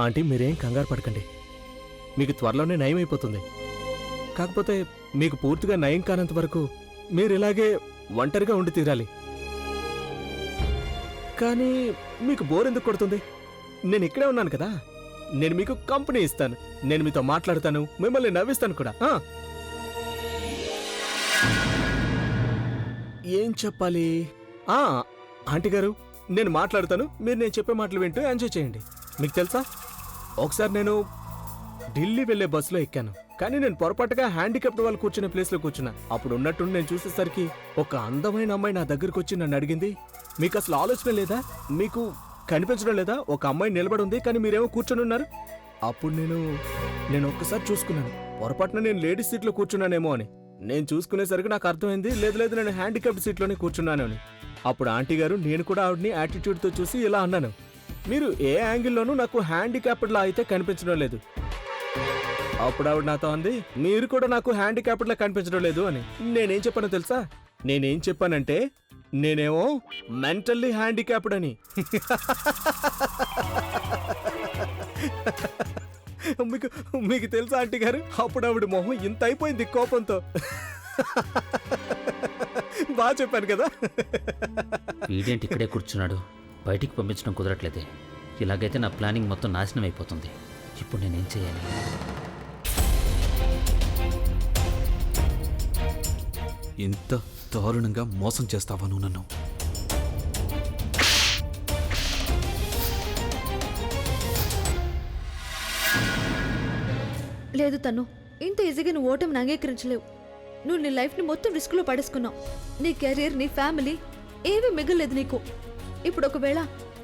Aunty మీరేం కంగారు పడకండి, మీకు త్వరలోనే నయం అయిపోతుంది. కాకపోతే మీకు పూర్తిగా నయం కానంత వరకు మీరు ఇలాగే ఒంటరిగా ఉండి తీరాలి. కానీ మీకు బోర్ ఎందుకు కొడుతుంది? నేను ఇక్కడే ఉన్నాను కదా, నేను మీకు కంపెనీ ఇస్తాను, నేను మీతో మాట్లాడతాను, మిమ్మల్ని నవ్విస్తాను కూడా. ఏం చెప్పాలి? ఆంటీ గారు, నేను మాట్లాడతాను, మీరు నేను చెప్పే మాటలు వింటూ ఎంజాయ్ చేయండి. మీకు తెలుసా, ఒకసారి నేను ఢిల్లీ వెళ్లే బస్సులో ఎక్కాను, కానీ నేను పొరపాటుగా హ్యాండిక్యాప్డ్ వాళ్ళు కూర్చునే ప్లేస్లో కూర్చున్నా. అప్పుడు ఉన్నట్టుండి నేను చూసేసరికి ఒక అందమైన అమ్మాయి నా దగ్గరకు వచ్చి నన్ను అడిగింది, మీకు అసలు ఆలోచన లేదా, మీకు కనిపించడం లేదా, ఒక అమ్మాయి నిలబడి ఉంది కానీ మీరేమో కూర్చొని ఉన్నారు. అప్పుడు నేను ఒక్కసారి చూసుకున్నాను, పొరపాటున నేను లేడీస్ సీట్లో కూర్చున్నానేమో అని. నేను చూసుకునేసరికి నాకు అర్థమైంది, లేదు నేను హ్యాండిక్యాప్డ్ సీట్లోనే కూర్చున్నాను అని. అప్పుడు ఆంటీ గారు, నేను కూడా ఆవిడని యాటిట్యూడ్తో చూసి ఇలా అన్నాను, మీరు ఏ యాంగిల్లోనూ నాకు హ్యాండిక్యాప్డ్లా అయితే కనిపించడం లేదు. అప్పుడు ఆవిడ నాతో అంది, మీరు కూడా నాకు హ్యాండిక్యాప్డ్లా కనిపించడం లేదు అని. నేనేం చెప్పానో తెలుసా? నేనేం చెప్పానంటే, నేనేమో మెంటల్లీ హ్యాండిక్యాప్డ్ అని. మీకు తెలుసా ఆంటీ గారు, అప్పుడు ఆవిడ మొహం ఇంత అయిపోయింది కోపంతో. బాగా చెప్పాను కదా. వీడేంటి ఇక్కడే కూర్చున్నాడు, బయటికి పంపించడం కుదరట్లేదే. ఇలాగైతే నా ప్లానింగ్ మొత్తం నాశనం అయిపోతుంది. ఇప్పుడు నేనేం చేయాలి? ఇంత దారుణంగా మోసం చేస్తావా నువ్వు నన్ను? లేదు తను, ఇంత ఈజీగా నువ్వు ఓటమిని అంగీకరించలేవు. నువ్వు నీ లైఫ్ని మొత్తం రిస్క్లో పడేసుకున్నావు. నీ కెరీర్, నీ ఫ్యామిలీ ఏమీ మిగలలేదు నీకు. ఇప్పుడు ఒకవేళ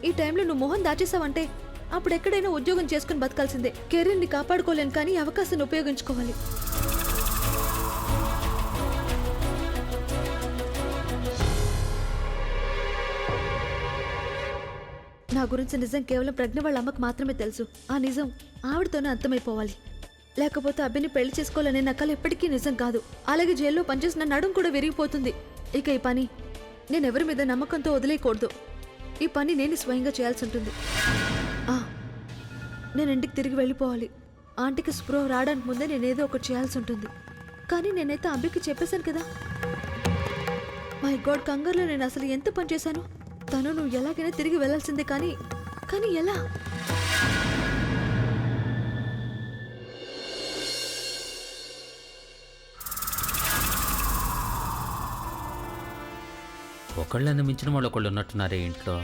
ఈ టైంలో నువ్వు మొహం దాచేసావంటే అప్పుడు ఎక్కడైనా ఉద్యోగం చేసుకుని బతకాల్సిందే. కెరీర్ని కాపాడుకోలేను, కానీ అవకాశాన్ని ఉపయోగించుకోవాలి. నా గురించి నిజం కేవలం ప్రజ్ఞ వాళ్ళ అమ్మకు మాత్రమే తెలుసు. ఆ నిజం ఆవిడతోనే అంతమైపోవాలి. లేకపోతే అబ్బిని పెళ్లి చేసుకోవాలనే నకలు ఎప్పటికీ నిజం కాదు. అలాగే జైల్లో పనిచేసిన నడుం కూడా విరిగిపోతుంది. ఇక ఈ పని నేనెవరి మీద నమ్మకంతో వదిలేయకూడదు. ఈ పని నేను స్వయంగా చేయాల్సి ఉంటుంది. నేను ఇంటికి తిరిగి వెళ్ళిపోవాలి. ఆంటీకి స్పృహ రావడానికి ముందే నేనేదో ఒకటి చేయాల్సి ఉంటుంది. కానీ నేనైతే అబ్బికి చెప్పేశాను కదా. మై గాడ్, కంగారులో నేను అసలు ఎంత పని చేశాను. తను నువ్వు ఎలాగైనా తిరిగి వెళ్లాల్సిందే, కానీ ఎలా? ఒకళ్ళని మించిన వాళ్ళు ఒకళ్ళు ఉన్నట్టున్నారే ఇంట్లో.